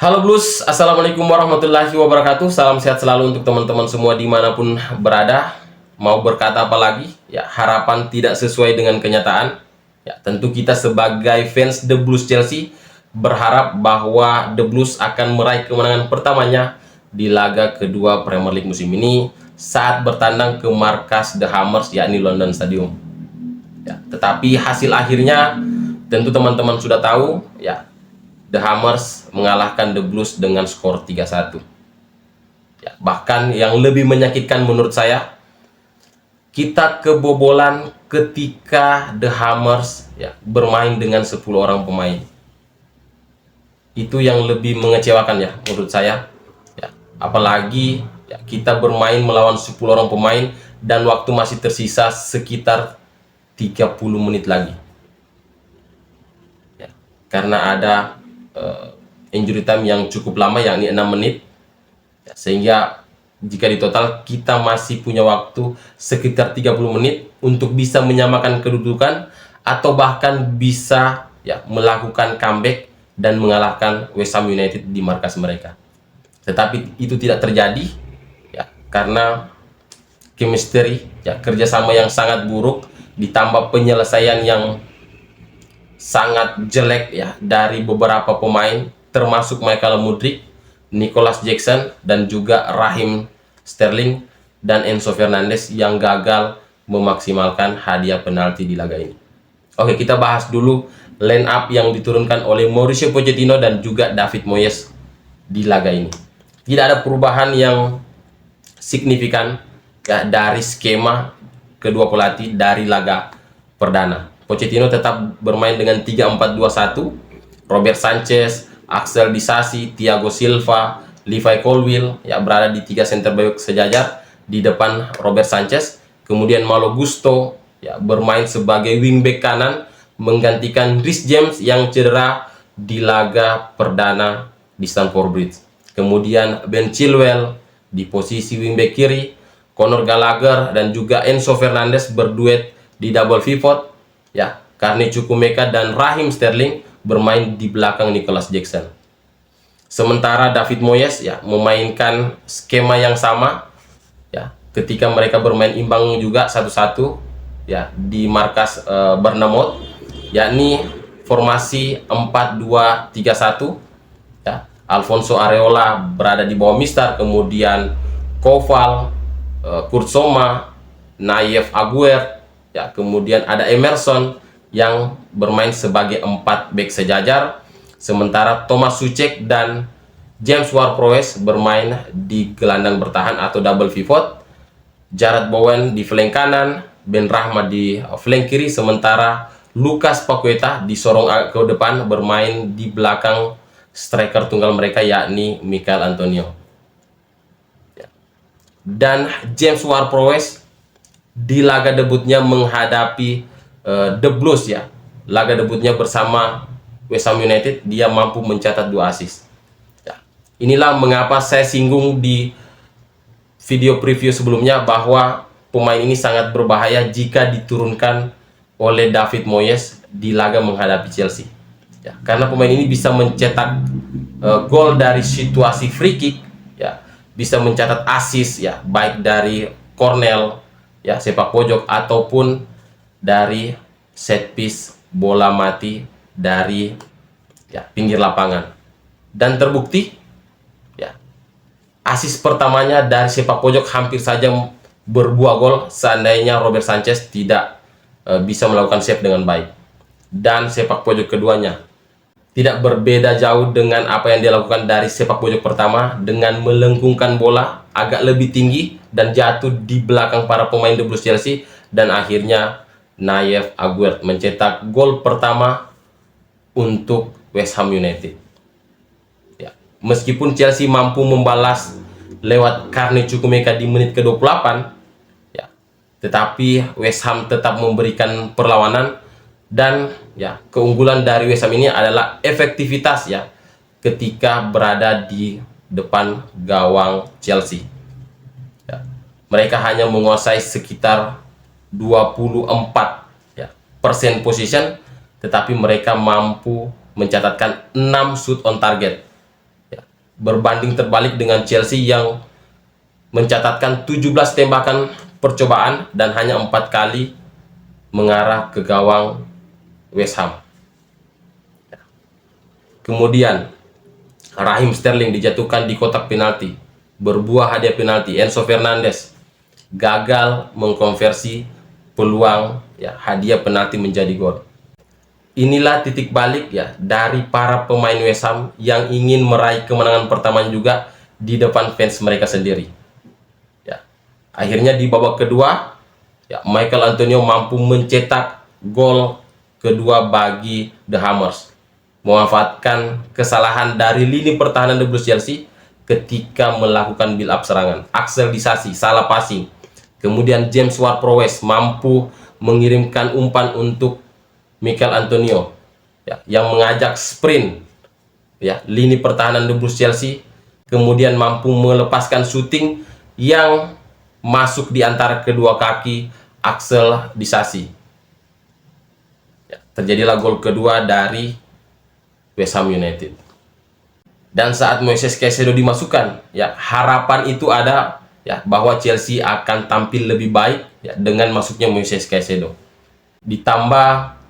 Halo Blues, Assalamualaikum warahmatullahi wabarakatuh. Salam sehat selalu untuk teman-teman semua dimanapun berada. Mau berkata apa lagi? Ya, harapan tidak sesuai dengan kenyataan. Ya, tentu kita sebagai fans The Blues Chelsea berharap bahwa The Blues akan meraih kemenangan pertamanya di laga kedua Premier League musim ini saat bertandang ke markas The Hammers, yakni London Stadium. Ya, tetapi hasil akhirnya tentu teman-teman sudah tahu, ya, The Hammers mengalahkan The Blues dengan skor 3-1. Ya, bahkan yang lebih menyakitkan menurut saya, kita kebobolan ketika The Hammers bermain dengan 10 orang pemain. Itu yang lebih mengecewakan ya menurut saya. Ya, apalagi kita bermain melawan 10 orang pemain dan waktu masih tersisa sekitar 30 menit lagi. Ya, karena ada injury time yang cukup lama, yakni 6 menit, ya, sehingga jika di total kita masih punya waktu sekitar 30 menit untuk bisa menyamakan kedudukan atau bahkan bisa melakukan comeback dan mengalahkan West Ham United di markas mereka. Tetapi itu tidak terjadi ya, karena chemistry, kerjasama yang sangat buruk ditambah penyelesaian yang sangat jelek dari beberapa pemain, termasuk Michael Mudryk, Nicholas Jackson, dan juga Raheem Sterling dan Enzo Fernandez yang gagal memaksimalkan hadiah penalti di laga ini. Oke, kita bahas dulu line up yang diturunkan oleh Mauricio Pochettino dan juga David Moyes di laga ini. Tidak ada perubahan yang signifikan dari skema kedua pelatih dari laga perdana. Pochettino tetap bermain dengan 3-4-2-1. Robert Sanchez, Axel Disasi, Thiago Silva, Levi Colwill berada di 3 center back sejajar di depan Robert Sanchez. Kemudian Malo Gusto bermain sebagai wingback kanan menggantikan Reece James yang cedera di laga perdana di Stamford Bridge. Kemudian Ben Chilwell di posisi wingback kiri, Conor Gallagher dan juga Enzo Fernandez berduet di double pivot. Carney Chukwuemeka dan Raheem Sterling bermain di belakang Nicholas Jackson. Sementara David Moyes memainkan skema yang sama ketika mereka bermain imbang juga 1-1 di markas Bournemouth, yakni formasi 4-2-3-1. Alfonso Areola berada di bawah Mistar, kemudian Koval, Kurt Zouma, Nayef Aguerd, kemudian ada Emerson yang bermain sebagai 4 back sejajar, sementara Thomas Soucek dan James Ward-Prowse bermain di gelandang bertahan atau double pivot. Jarrod Bowen di flank kanan, Ben Rama di flank kiri, sementara Lucas Paqueta disorong ke depan bermain di belakang striker tunggal mereka, yakni Michail Antonio. Dan James Ward-Prowse di laga debutnya menghadapi The Blues laga debutnya bersama West Ham United, dia mampu mencatat 2 assist. Inilah mengapa saya singgung di video preview sebelumnya bahwa pemain ini sangat berbahaya jika diturunkan oleh David Moyes di laga menghadapi Chelsea. Karena pemain ini bisa mencetak gol dari situasi free kick, bisa mencatat assist baik dari corner, sepak pojok ataupun dari set piece bola mati dari pinggir lapangan. Dan terbukti assist pertamanya dari sepak pojok hampir saja berbuah gol seandainya Robert Sanchez tidak bisa melakukan save dengan baik. Dan sepak pojok keduanya tidak berbeda jauh dengan apa yang dilakukan dari sepak pojok pertama, dengan melengkungkan bola agak lebih tinggi dan jatuh di belakang para pemain The Blues Chelsea, dan akhirnya Nayef Aguerd mencetak gol pertama untuk West Ham United. Meskipun Chelsea mampu membalas lewat Carney Chukwuemeka di menit ke-28, tetapi West Ham tetap memberikan perlawanan. Dan keunggulan dari West Ham ini adalah efektivitas ketika berada di depan gawang Chelsea. Mereka hanya menguasai sekitar 24% possession, tetapi mereka mampu mencatatkan 6 shoot on target. berbanding terbalik dengan Chelsea yang mencatatkan 17 tembakan percobaan dan hanya 4 kali mengarah ke gawang West Ham. Kemudian Raheem Sterling dijatuhkan di kotak penalti, berbuah hadiah penalti. Enzo Fernandez gagal mengkonversi peluang hadiah penalti menjadi gol. Inilah titik balik dari para pemain West Ham yang ingin meraih kemenangan pertamanya juga di depan fans mereka sendiri. Akhirnya di babak kedua, Michael Antonio mampu mencetak gol kedua bagi The Hammers, memanfaatkan kesalahan dari lini pertahanan The Blues Chelsea ketika melakukan build up serangan. Axel Disasi salah passing, kemudian James Ward-Prowse mampu mengirimkan umpan untuk Michael Antonio yang mengajak sprint lini pertahanan The Blues Chelsea, kemudian mampu melepaskan shooting yang masuk di antara kedua kaki Axel Disasi. Terjadilah gol kedua dari West Ham United. Dan saat Moises Caicedo dimasukkan, harapan itu ada bahwa Chelsea akan tampil lebih baik dengan masuknya Moises Caicedo. Ditambah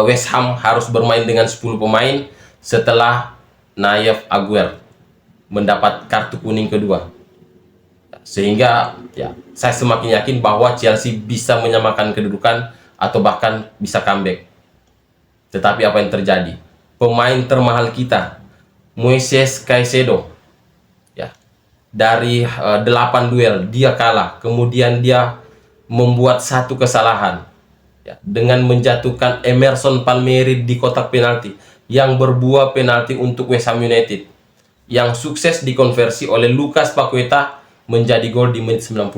West Ham harus bermain dengan 10 pemain setelah Nayef Aguerd mendapat kartu kuning kedua. Sehingga saya semakin yakin bahwa Chelsea bisa menyamakan kedudukan atau bahkan bisa comeback. Tetapi apa yang terjadi? Pemain termahal kita, Moises Caicedo, dari 8 duel dia kalah, kemudian dia membuat satu kesalahan dengan menjatuhkan Emerson Palmieri di kotak penalti yang berbuah penalti untuk West Ham United, yang sukses dikonversi oleh Lucas Paqueta menjadi gol di menit 90+5.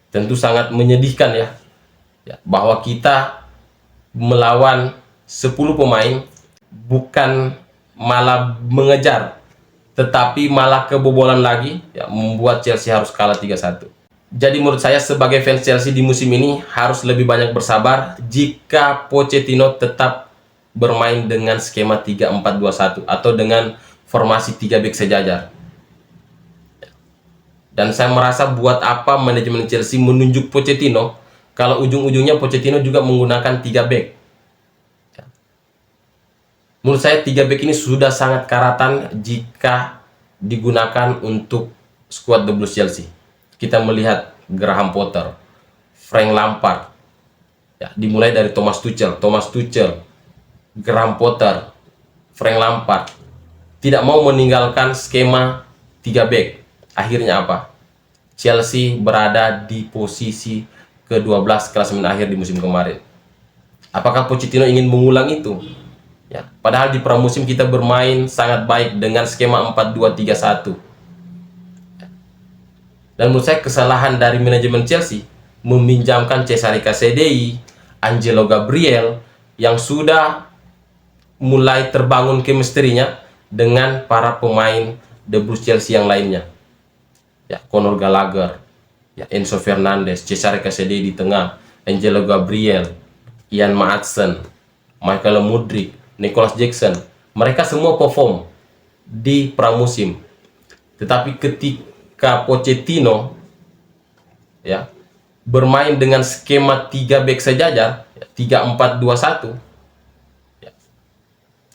Tentu sangat menyedihkan bahwa kita melawan 10 pemain bukan malah mengejar, tetapi malah kebobolan lagi membuat Chelsea harus kalah 3-1. Jadi menurut saya sebagai fans Chelsea di musim ini harus lebih banyak bersabar jika Pochettino tetap bermain dengan skema 3-4-2-1 atau dengan formasi 3 back sejajar. Dan saya merasa buat apa manajemen Chelsea menunjuk Pochettino kalau ujung-ujungnya Pochettino juga menggunakan 3 back. Menurut saya 3 back ini sudah sangat karatan jika digunakan untuk skuad The Blues Chelsea. Kita melihat Graham Potter, Frank Lampard, dimulai dari Thomas Tuchel, Graham Potter, Frank Lampard tidak mau meninggalkan skema 3 back. Akhirnya apa? Chelsea berada di posisi ke-12 klasemen akhir di musim kemarin. Apakah Pochettino ingin mengulang itu? Padahal di pramusim kita bermain sangat baik dengan skema 4-2-3-1. Dan menurut saya kesalahan dari manajemen Chelsea meminjamkan Cesare Casadei, Angelo Gabriel yang sudah mulai terbangun chemistry-nya dengan para pemain The Blues Chelsea yang lainnya. Conor Gallagher, Enzo Fernandez, Cesare Casadei di tengah, Angelo Gabriel, Ian Maatsen, Michael Mudryk, Nicholas Jackson. Mereka semua perform di pramusim. Tetapi ketika Pochettino bermain dengan skema 3 back sejajar, 3-4-2-1,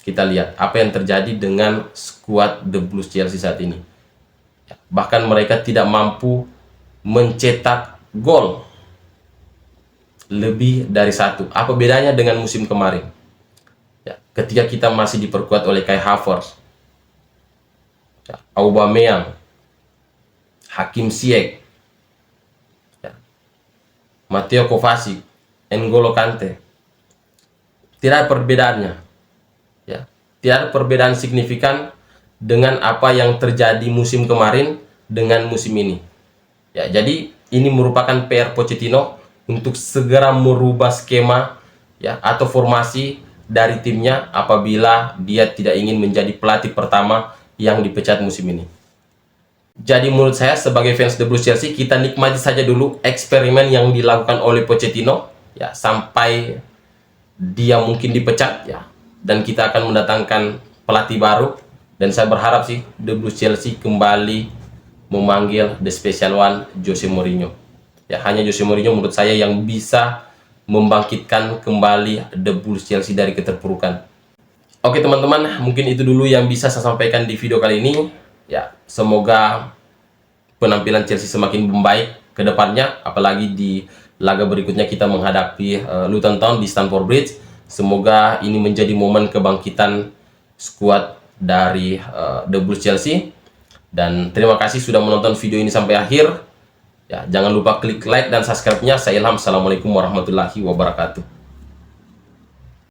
kita lihat apa yang terjadi dengan skuad The Blues Chelsea saat ini. Bahkan mereka tidak mampu mencetak gol lebih dari 1. Apa bedanya dengan musim kemarin? Ketika kita masih diperkuat oleh Kai Havertz, Aubameyang, Hakim Ziyech, Mateo Kovacic, N'Golo Kante. Tidak ada perbedaannya. Tidak ada perbedaan signifikan dengan apa yang terjadi musim kemarin dengan musim ini. Jadi ini merupakan PR Pochettino untuk segera merubah skema atau formasi dari timnya apabila dia tidak ingin menjadi pelatih pertama yang dipecat musim ini. Jadi menurut saya sebagai fans The Blues Chelsea, kita nikmati saja dulu eksperimen yang dilakukan oleh Pochettino sampai dia mungkin dipecat dan kita akan mendatangkan pelatih baru Dan saya berharap sih The Blues Chelsea kembali memanggil The Special One, Jose Mourinho. Ya, hanya Jose Mourinho menurut saya yang bisa membangkitkan kembali The Blues Chelsea dari keterpurukan. Oke teman-teman, mungkin itu dulu yang bisa saya sampaikan di video kali ini. Ya, semoga penampilan Chelsea semakin membaik ke depannya, apalagi di laga berikutnya kita menghadapi Luton Town di Stamford Bridge. Semoga ini menjadi momen kebangkitan skuad dari The Blues Chelsea. Dan terima kasih sudah menonton video ini sampai akhir. Ya, jangan lupa klik like dan subscribe-nya. Saya Ilham. Assalamualaikum warahmatullahi wabarakatuh.